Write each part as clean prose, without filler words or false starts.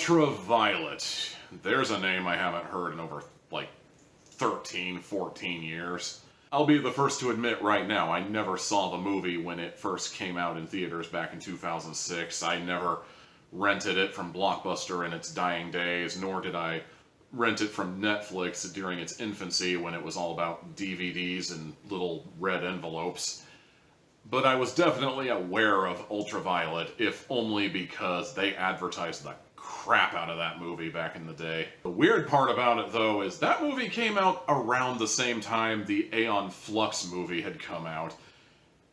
Ultraviolet. There's a name I haven't heard in over, like, 13, 14 years. I'll be the first to admit right now, I never saw the movie when it first came out in theaters back in 2006. I never rented it from Blockbuster in its dying days, nor did I rent it from Netflix during its infancy when it was all about DVDs and little red envelopes. But I was definitely aware of Ultraviolet, if only because they advertised the crap out of that movie back in the day. The weird part about it, though, is that movie came out around the same time the Aeon Flux movie had come out.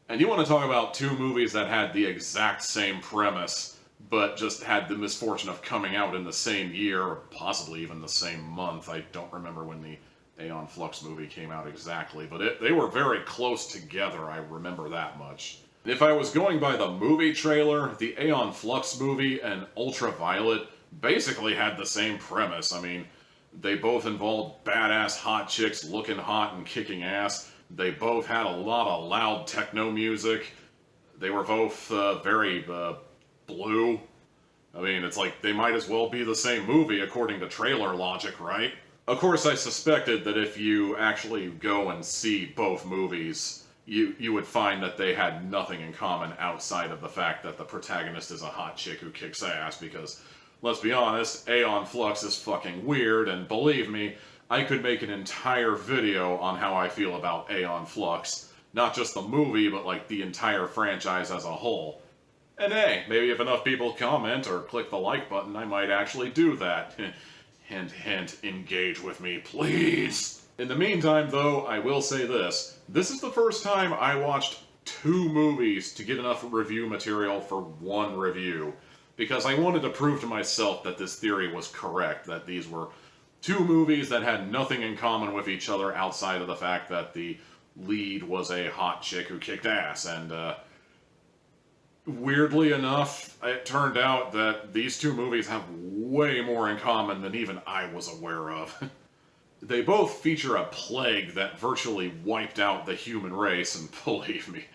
And you want to talk about two movies that had the exact same premise, but just had the misfortune of coming out in the same year, or possibly even the same month. I don't remember when the Aeon Flux movie came out exactly, but they were very close together, I remember that much. If I was going by the movie trailer, the Aeon Flux movie and Ultraviolet basically had the same premise. I mean, they both involved badass hot chicks looking hot and kicking ass. They both had a lot of loud techno music. They were both very blue. I mean, it's like they might as well be the same movie according to trailer logic, right? Of course, I suspected that if you actually go and see both movies, you would find that they had nothing in common outside of the fact that the protagonist is a hot chick who kicks ass, because, let's be honest, Aeon Flux is fucking weird, and believe me, I could make an entire video on how I feel about Aeon Flux. Not just the movie, but like the entire franchise as a whole. And hey, maybe if enough people comment or click the like button, I might actually do that. Hint, hint, engage with me, please! In the meantime, though, I will say this. This is the first time I watched two movies to get enough review material for one review, because I wanted to prove to myself that this theory was correct, that these were two movies that had nothing in common with each other outside of the fact that the lead was a hot chick who kicked ass, and, weirdly enough, it turned out that these two movies have way more in common than even I was aware of. They both feature a plague that virtually wiped out the human race, and believe me,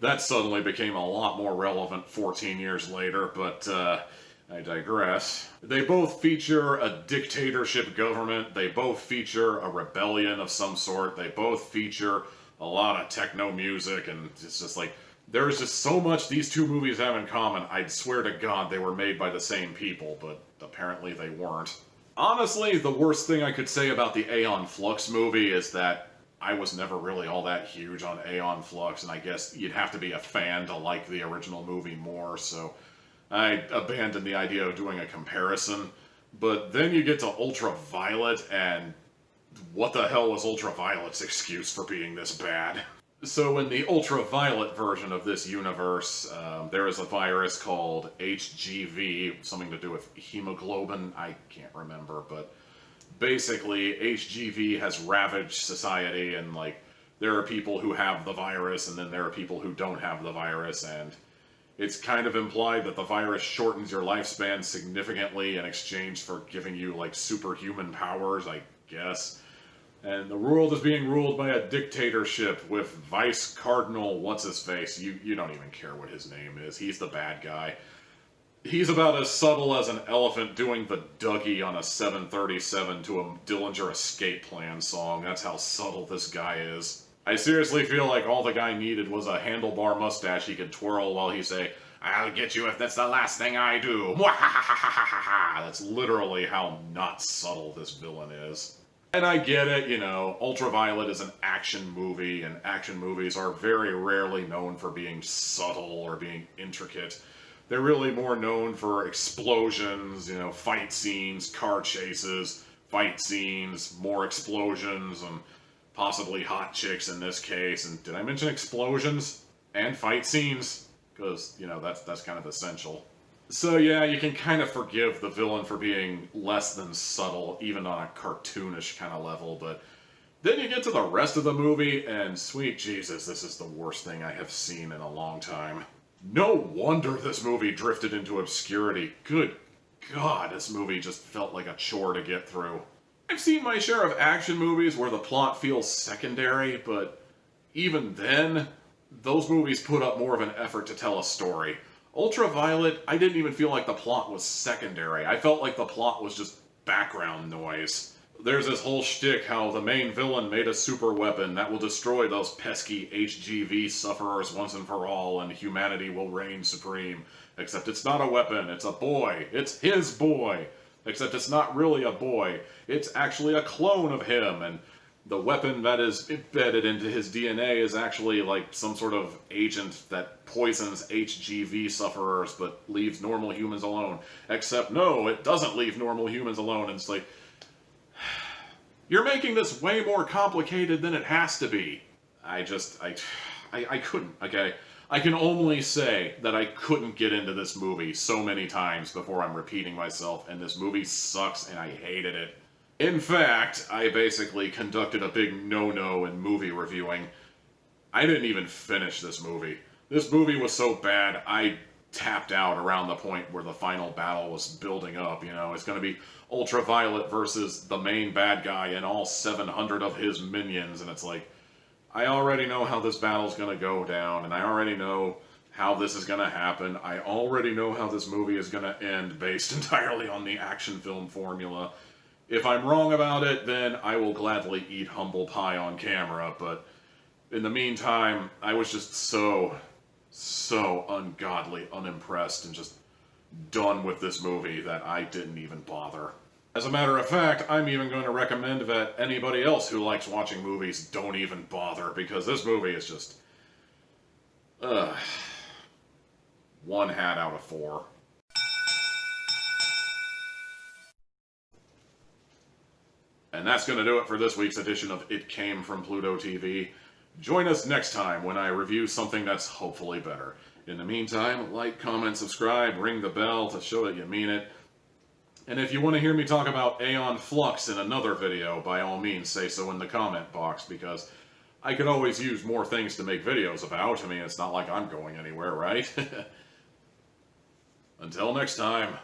that suddenly became a lot more relevant 14 years later, but I digress. They both feature a dictatorship government, they both feature a rebellion of some sort, they both feature a lot of techno music, and it's just like, there's just so much these two movies have in common, I'd swear to God they were made by the same people, but apparently they weren't. Honestly, the worst thing I could say about the Aeon Flux movie is that I was never really all that huge on Aeon Flux, and I guess you'd have to be a fan to like the original movie more, so I abandoned the idea of doing a comparison. But then you get to Ultraviolet, and what the hell was Ultraviolet's excuse for being this bad? So in the Ultraviolet version of this universe, there is a virus called HGV, something to do with hemoglobin, I can't remember, but basically HGV has ravaged society, and like, there are people who have the virus, and then there are people who don't have the virus, and it's kind of implied that the virus shortens your lifespan significantly in exchange for giving you like superhuman powers, I guess. And the world is being ruled by a dictatorship with Vice Cardinal what's-his-face. You don't even care what his name is. He's the bad guy. He's about as subtle as an elephant doing the Dougie on a 737 to a Dillinger Escape Plan song. That's how subtle this guy is. I seriously feel like all the guy needed was a handlebar mustache he could twirl while he say, "I'll get you if that's the last thing I do." That's literally how not subtle this villain is. And I get it, you know, Ultraviolet is an action movie, and action movies are very rarely known for being subtle or being intricate. They're really more known for explosions, you know, fight scenes, car chases, fight scenes, more explosions, and possibly hot chicks in this case. And did I mention explosions? And fight scenes? Because, you know, that's kind of essential. So yeah, you can kind of forgive the villain for being less than subtle, even on a cartoonish kind of level, but then you get to the rest of the movie, and sweet Jesus, this is the worst thing I have seen in a long time. No wonder this movie drifted into obscurity. Good God, this movie just felt like a chore to get through. I've seen my share of action movies where the plot feels secondary, but even then, those movies put up more of an effort to tell a story. Ultraviolet, I didn't even feel like the plot was secondary. I felt like the plot was just background noise. There's this whole shtick how the main villain made a super weapon that will destroy those pesky HGV sufferers once and for all, and humanity will reign supreme. Except it's not a weapon, it's a boy. It's his boy. Except it's not really a boy. It's actually a clone of him, and the weapon that is embedded into his DNA is actually like some sort of agent that poisons HGV sufferers but leaves normal humans alone. Except no, it doesn't leave normal humans alone. And it's like, you're making this way more complicated than it has to be. I couldn't, okay? I can only say that I couldn't get into this movie so many times before I'm repeating myself, and this movie sucks and I hated it. In fact, I basically conducted a big no-no in movie reviewing. I didn't even finish this movie. This movie was so bad, I tapped out around the point where the final battle was building up, you know. It's gonna be Ultraviolet versus the main bad guy and all 700 of his minions, and it's like, I already know how this battle's gonna go down, and I already know how this is gonna happen. I already know how this movie is gonna end based entirely on the action film formula. If I'm wrong about it, then I will gladly eat humble pie on camera, but in the meantime, I was just so ungodly unimpressed and just done with this movie that I didn't even bother. As a matter of fact, I'm even going to recommend that anybody else who likes watching movies don't even bother, because this movie is just... 1 hat out of 4. And that's going to do it for this week's edition of It Came from Pluto TV. Join us next time when I review something that's hopefully better. In the meantime, like, comment, subscribe, ring the bell to show that you mean it. And if you want to hear me talk about Aeon Flux in another video, by all means say so in the comment box, because I could always use more things to make videos about. I mean, it's not like I'm going anywhere, right? Until next time.